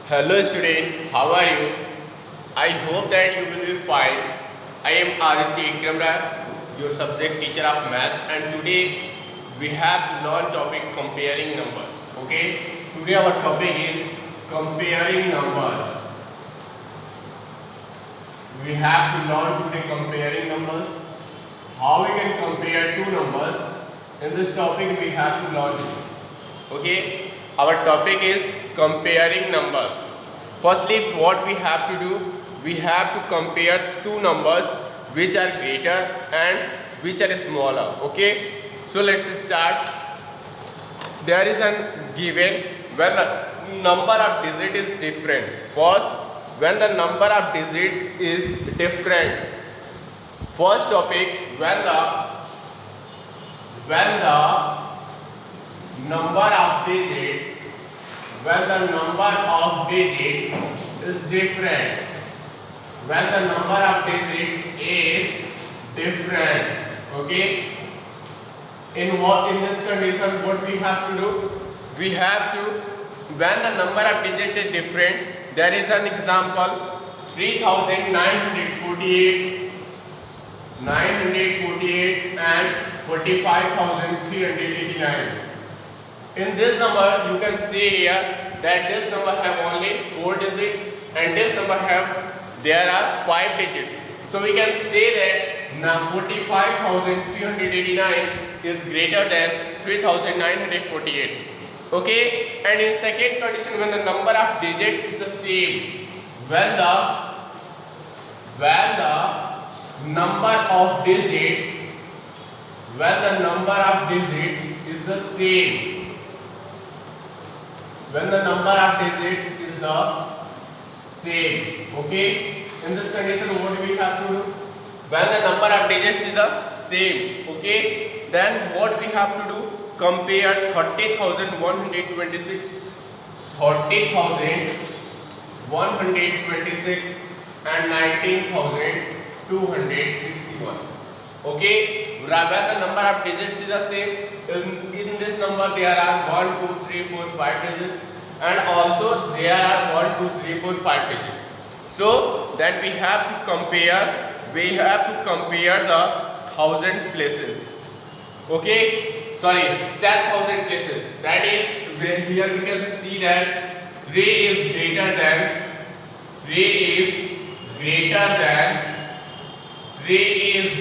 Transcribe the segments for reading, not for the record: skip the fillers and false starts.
Hello student, how are you? I hope that you will be fine. I am Aditya Ikram Rai, your subject teacher of math, and today we have to learn topic comparing numbers. Okay? Today our topic is comparing numbers. We have to learn today comparing numbers. How we can compare two numbers. In this topic we have to learn. Okay? Our topic is comparing numbers. Firstly, what we have to do, we have to compare two numbers which are greater and which are smaller. Okay, so let's start. There is an given when the number of digits is different. First, when the number of digits is different. First topic, when the number of digits is different. When the number of digits is different. Okay. In this condition, what we have to do? We have to, when the number of digits is different, there is an example 3948, 948 and 45,389. In this number, you can see here that this number have only 4 digits and this number there are 5 digits. So we can say that now 45,389 is greater than 3,948. Okay, and in second condition, when the number of digits is the same, when the number of digits is the same, when the number of digits is the same. Okay, in this condition what we have to do? When the number of digits is the same, okay, then what we have to do? Compare 30,126 and 19,261. Okay, when the number of digits is the same, in this number there are 1, 2, 3, 4, 5 digits, and also there are 1, 2, 3, 4, 5 digits. So then we have to compare the 1,000 places. Okay, sorry, 10,000 places. That is, here we can see that 3 is greater than 1. 3 is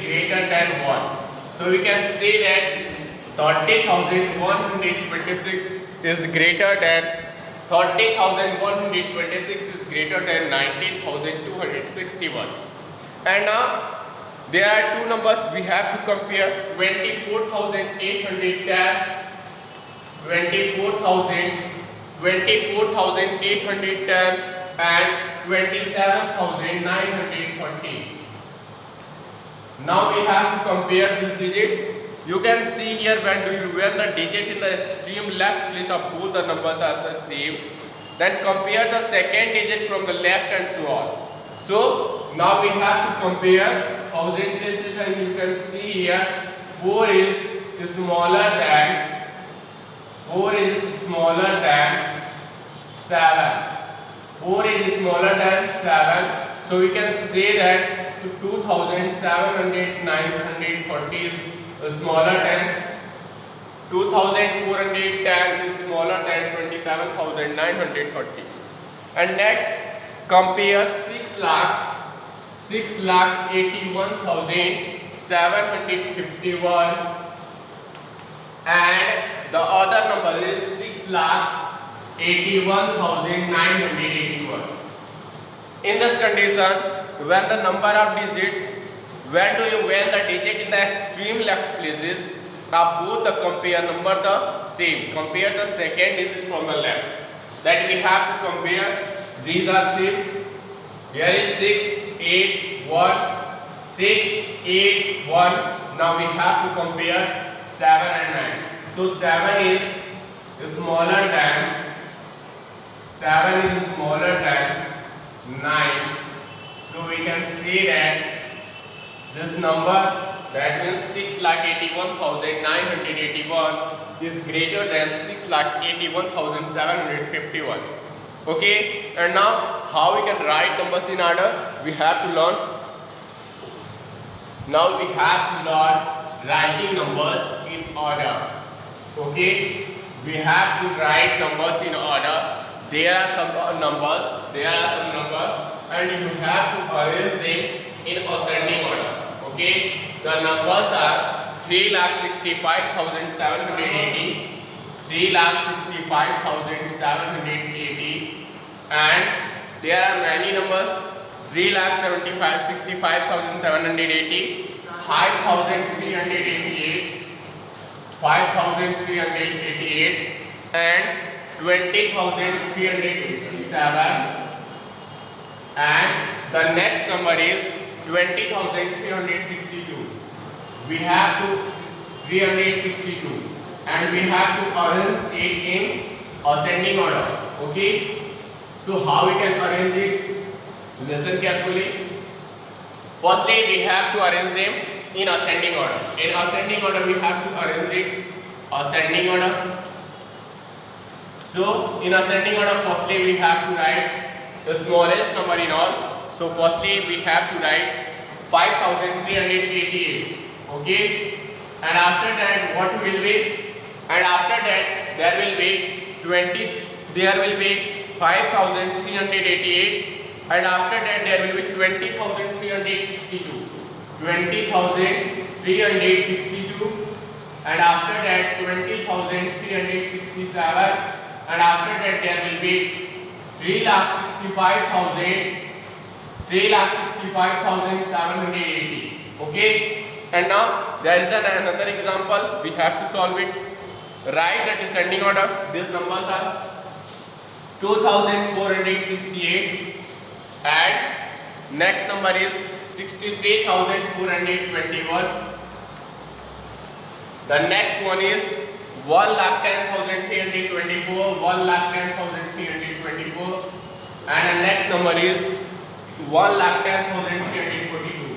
greater than 1. So we can say that 30,126 is greater than 19,261. And now there are two numbers we have to compare: 24,810 and 27,930. Now we have to compare these digits. You can see here when the digit in the extreme left place of both the numbers are the same, then compare the second digit from the left and so on. So now we have to compare 1,000 places, and you can see here 4 is smaller than 7. 4 is smaller than 7. So we can say that 2,740 is smaller than 2,410 is smaller than 27,930. And next, compare 6,81,751 and the other number is 6,81,981. In this condition, when the number of digits, when the digit in the extreme left places, now both the compare number the same. Compare the second digit from the left. That we have to compare. These are same. Here is 6, 8, 1, 6, 8, 1. Now we have to compare 7 and 9. So 7 is smaller than 9. So we can say that this number that means 6,81,981 is greater than 6,81,751. Okay, and now how we can write numbers in order? We have to learn. Now we have to learn writing numbers in order. Okay, we have to write numbers in order. There are some numbers, and you have to arrange them in ascending order. Okay, the numbers are 3,65,780, 3,65,780, and there are many numbers: 3,65,780, 5,388, 5,388, and 20,367, and the next number is 20,362. We have to 362, and we have to arrange it in ascending order. Okay, so how we can arrange it? Listen carefully. Firstly, we have to arrange them in ascending order. In ascending order, we have to arrange it ascending order. So in ascending order, firstly we have to write the smallest number in all. So firstly we have to write 5,388. Okay, and after that what will be? And after that there will be 5,388, and after that there will be 20,362, 20,362, and after that 20,367, and after that there will be 3,65,780. Okay, and now there is another example. We have to solve it. Write the descending order. These numbers are 2,468, and next number is 63,421. The next one is 1,10,324, 1,10,324, and the next number is 1,10,342.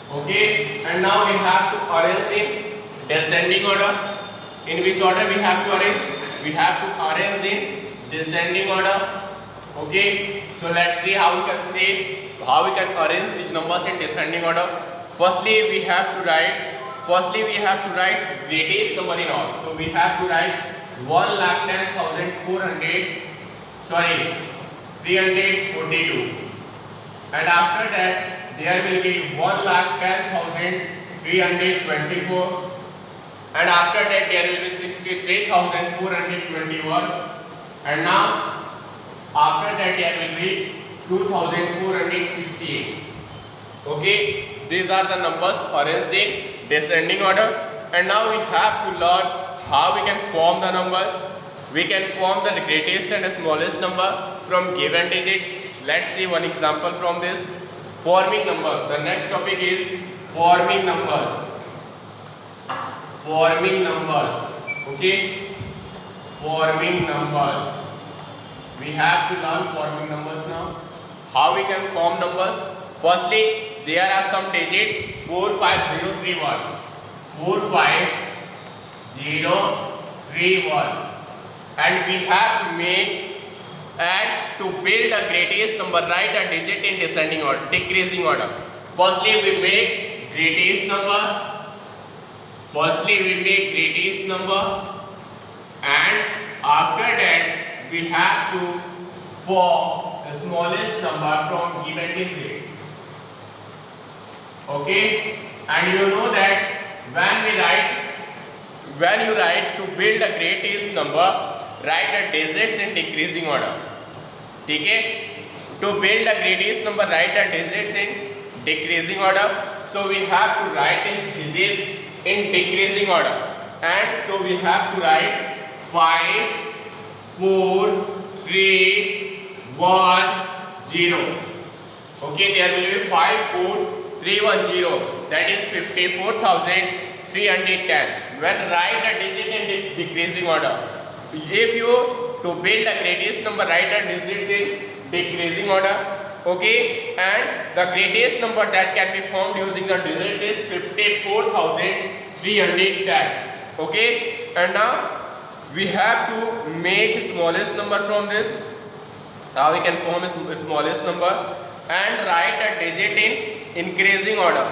Okay, and now we have to arrange in descending order. In which order we have to arrange? We have to arrange in descending order. Okay, so let's see how we can arrange these numbers in descending order. Firstly we have to write greatest number in all. So we have to write 342, and after that there will be 1,10,324, and after that there will be 63,421, and now after that there will be 2,468. Okay, these are the numbers arranged in descending order. And now we have to learn how we can form the numbers. We can form the greatest and the smallest number from given digits. Let's see one example from this. Forming numbers. The next topic is forming numbers. Forming numbers. Okay, forming numbers. We have to learn forming numbers now. How we can form numbers? Firstly, there are some digits 45031, 45031, and we have to make and to build a greatest number, write a digit in descending order, decreasing order. Firstly we make greatest number. And after that we have to form the smallest number from given digits. Okay, and you know that when you write to build a greatest number, write the digits in decreasing order. Okay, to build a greatest number, write the digits in decreasing order. So we have to write its digits in decreasing order, and so we have to write 5, 4, 3, 1, 0. Okay, there will be 5, 4, 3, 1, 0. That is 54,310. When write a digit in this decreasing order. If you to build a greatest number, write a digits in decreasing order. Okay, and the greatest number that can be formed using the digits is 54,310. Okay, and now we have to make smallest number from this. Now we can form a smallest number and write a digit in increasing order.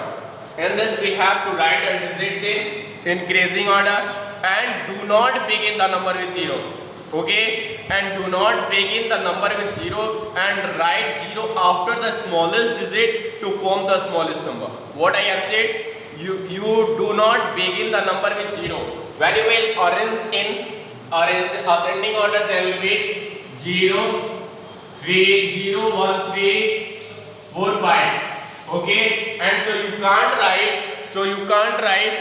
In this we have to write a digit in increasing order and do not begin the number with 0. Okay, and do not begin the number with 0 and write 0 after the smallest digit to form the smallest number. What I have said, you do not begin the number with 0. When you will arrange in ascending order, there will be 0, 3, 0, 1, 3, 4, 5. Okay, and so you can't write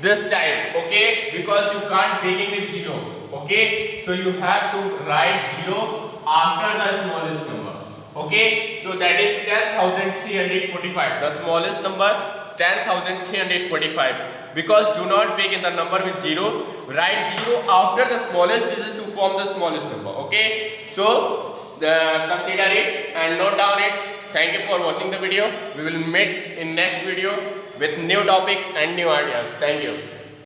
this type. Okay, because you can't begin with 0. Okay, so you have to write 0 after the smallest number. Okay, so that is 10,345. The smallest number 10,345. Because do not begin the number with 0, write 0 after the smallest digit to form the smallest number. Okay, so consider it and note down it. Thank you for watching the video. We will meet in next video with new topic and new ideas. Thank you.